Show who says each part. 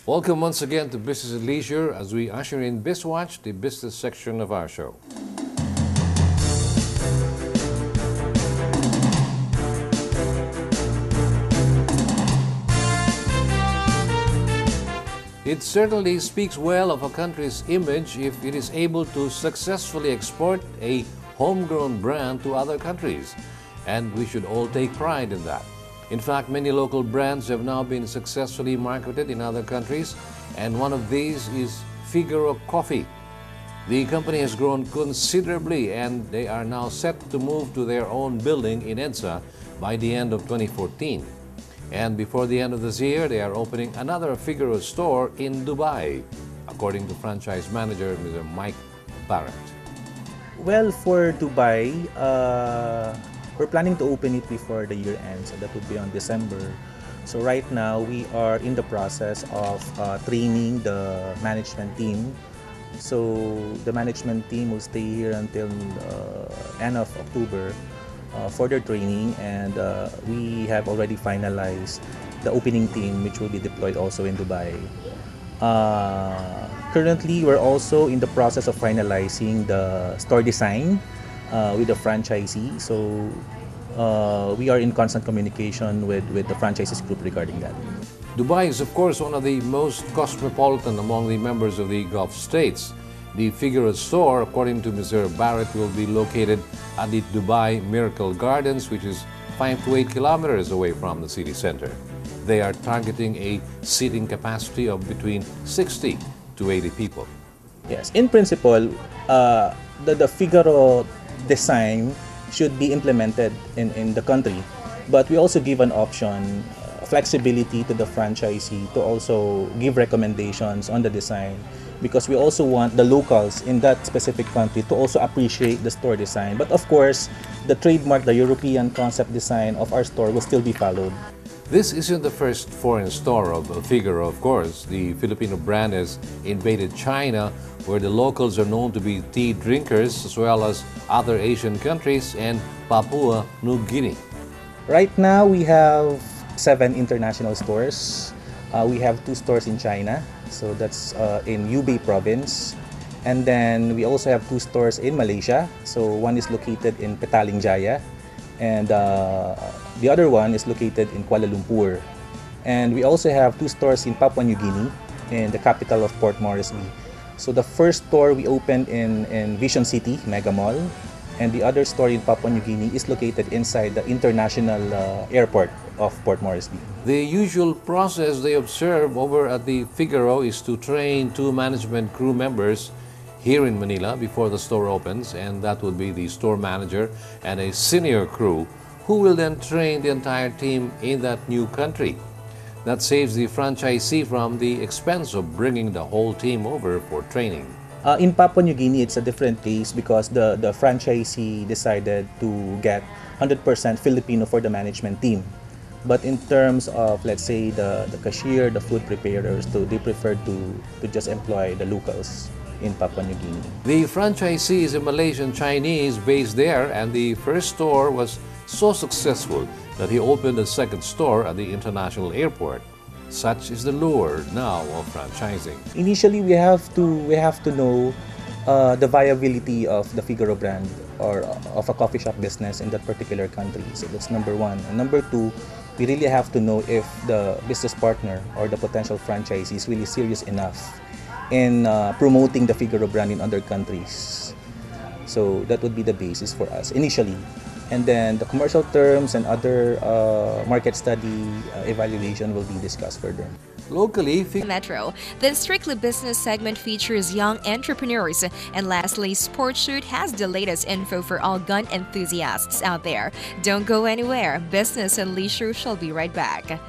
Speaker 1: Welcome once again to Business and Leisure as we usher in BizWatch, the business section of our show. It certainly speaks well of a country's image if it is able to successfully export a homegrown brand to other countries, and we should all take pride in that. In fact, many local brands have now been successfully marketed in other countries, and one of these is Figaro Coffee. The company has grown considerably, and they are now set to move to their own building in EDSA by the end of 2014. And before the end of this year, they are opening another Figaro store in Dubai, according to franchise manager Mr. Mike Barret.
Speaker 2: Well, for Dubai, we're planning to open it before the year ends, so that would be on December. So right now, we are in the process of training the management team. So the management team will stay here until end of October for their training, and we have already finalized the opening team, which will be deployed also in Dubai. Currently, we're also in the process of finalizing the store design with the franchisee. So we are in constant communication with the franchises group regarding that.
Speaker 1: Dubai is, of course, one of the most cosmopolitan among the members of the Gulf states. The Figaro store, according to Mr. Barret, will be located at the Dubai Miracle Gardens, which is 5 to 8 kilometers away from the city center. They are targeting a seating capacity of between 60 to 80 people.
Speaker 2: Yes, in principle, the Figaro design should be implemented in the country, but we also give an option, flexibility to the franchisee to also give recommendations on the design, because we also want the locals in that specific country to also appreciate the store design. But of course, the trademark, the European concept design of our store will still be followed.
Speaker 1: This isn't the first foreign store of Figaro, of course. The Filipino brand has invaded China, where the locals are known to be tea drinkers, as well as other Asian countries and Papua New Guinea.
Speaker 2: Right now, we have 7 international stores. We have 2 stores in China, so that's in Hubei province. And then we also have 2 stores in Malaysia. So one is located in Petaling Jaya, and the other one is located in Kuala Lumpur. And we also have 2 stores in Papua New Guinea, in the capital of Port Moresby. So the first store we opened in Vision City, Mega Mall, and the other store in Papua New Guinea is located inside the international airport of Port Moresby.
Speaker 1: The usual process they observe over at the Figaro is to train 2 management crew members here in Manila before the store opens, and that would be the store manager and a senior crew who will then train the entire team in that new country. That saves the franchisee from the expense of bringing the whole team over for training.
Speaker 2: In Papua New Guinea, it's a different case because the franchisee decided to get 100% Filipino for the management team. But in terms of, let's say, the cashier, the food preparers, they prefer to just employ the locals in Papua New Guinea.
Speaker 1: The franchisee is a Malaysian Chinese based there, and the first store was so successful that he opened a second store at the international airport. Such is the lure now of franchising.
Speaker 2: Initially, we have to know the viability of the Figaro brand or of a coffee shop business in that particular country. So that's number 1. And number 2, we really have to know if the business partner or the potential franchisee is really serious enough in promoting the Figaro brand in other countries. So that would be the basis for us initially. And then the commercial terms and other market study evaluation will be discussed further.
Speaker 1: Locally,
Speaker 3: Metro. The Strictly Business segment features young entrepreneurs. And lastly, Sports Shoot has the latest info for all gun enthusiasts out there. Don't go anywhere. Business and Leisure shall be right back.